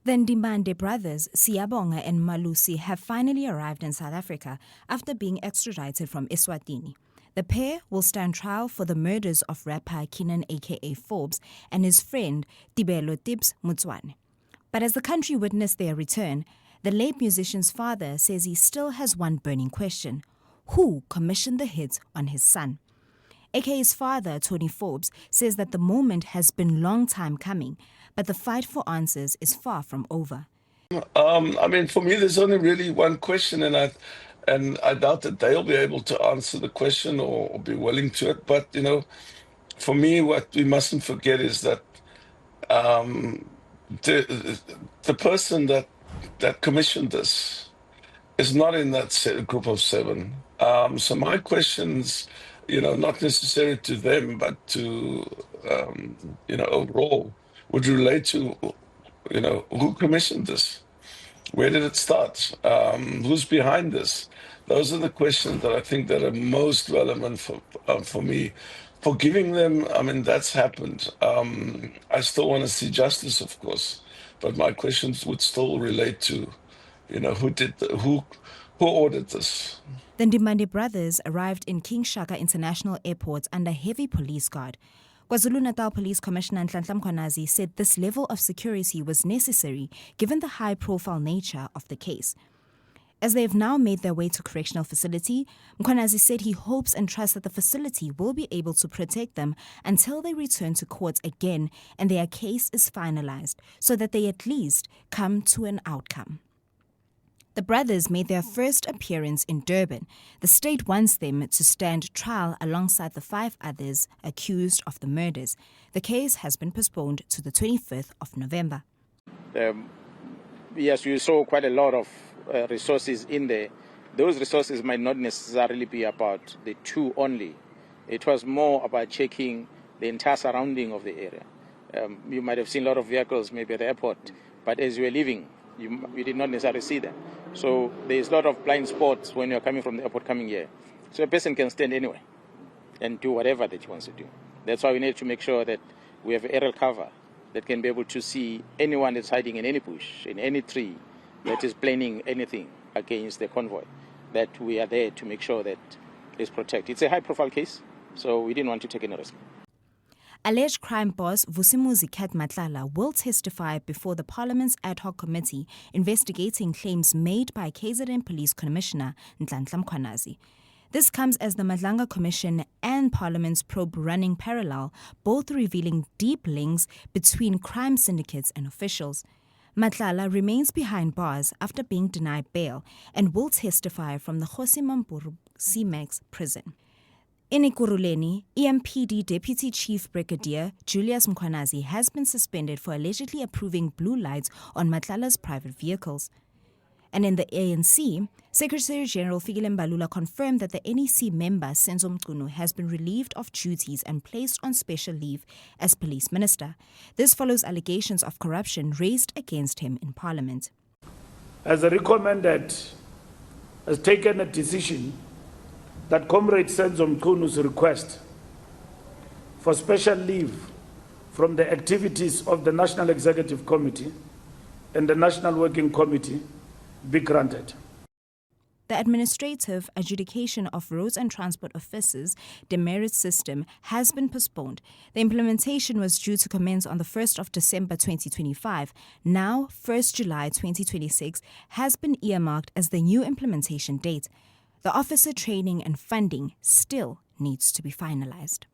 The Ndimande brothers, Siyabonga and Malusi, have finally arrived in South Africa after being extradited from Eswatini. The pair will stand trial for the murders of rapper Kenan aka Forbes and his friend Tibelo Tibbs Mutswane. But as the country witnessed their return, the late musician's father says he still has one burning question: who commissioned the hits on his son? AK's father, Tony Forbes, says that the moment has been long time coming, but the fight for answers is far from over. For me, there's only really one question, and I doubt that they'll be able to answer the question or be willing to it. But for me, what we mustn't forget is that the person that commissioned this is not in that group of seven. So my questions, not necessarily to them, but to overall, would relate to who commissioned this. Where did it start? Who's behind this? Those are the questions that I think that are most relevant for me. Forgiving them, that's happened. I still want to see justice, of course, but my questions would still relate to, who ordered this. The Ndimande brothers arrived in King Shaka International Airport under heavy police guard. KwaZulu-Natal Police Commissioner Julius Mkhwanazi said this level of security was necessary given the high-profile nature of the case. As they have now made their way to correctional facility, Mkhwanazi said he hopes and trusts that the facility will be able to protect them until they return to court again and their case is finalized, so that they at least come to an outcome. The brothers made their first appearance in Durban. The state wants them to stand trial alongside the 5 others accused of the murders. The case has been postponed to the 25th of November. Yes, you saw quite a lot of resources in there. Those resources might not necessarily be about the 2 only. It was more about checking the entire surrounding of the area. You might have seen a lot of vehicles maybe at the airport, but as you were leaving, you did not necessarily see them. So there's a lot of blind spots when you're coming from the airport coming here. So a person can stand anywhere and do whatever that he wants to do. That's why we need to make sure that we have aerial cover that can be able to see anyone that's hiding in any bush, in any tree, that is planning anything against the convoy, that we are there to make sure that it's protected. It's a high-profile case, so we didn't want to take any risk. Alleged crime boss Vusimuzi Kat Matlala will testify before the Parliament's ad hoc committee investigating claims made by KZN Police Commissioner Julius Mkhwanazi. This comes as the Madlanga Commission and Parliament's probe running parallel, both revealing deep links between crime syndicates and officials. Matlala remains behind bars after being denied bail and will testify from the Kgosi Mampuru CMAX prison. In Ekurhuleni, EMPD Deputy Chief Brigadier Julius Mkhwanazi has been suspended for allegedly approving blue lights on Matlala's private vehicles. And in the ANC, Secretary General Fikile Mbalula confirmed that the NEC member Senzo Mchunu has been relieved of duties and placed on special leave as police minister. This follows allegations of corruption raised against him in Parliament. As recommended, has taken a decision that Comrade Senzo Mchunu's request for special leave from the activities of the National Executive Committee and the National Working Committee be granted. The Administrative Adjudication of Roads and Transport Officers demerit system has been postponed. The implementation was due to commence on the 1st of December 2025. Now, 1st July 2026 has been earmarked as the new implementation date. The officer training and funding still needs to be finalized.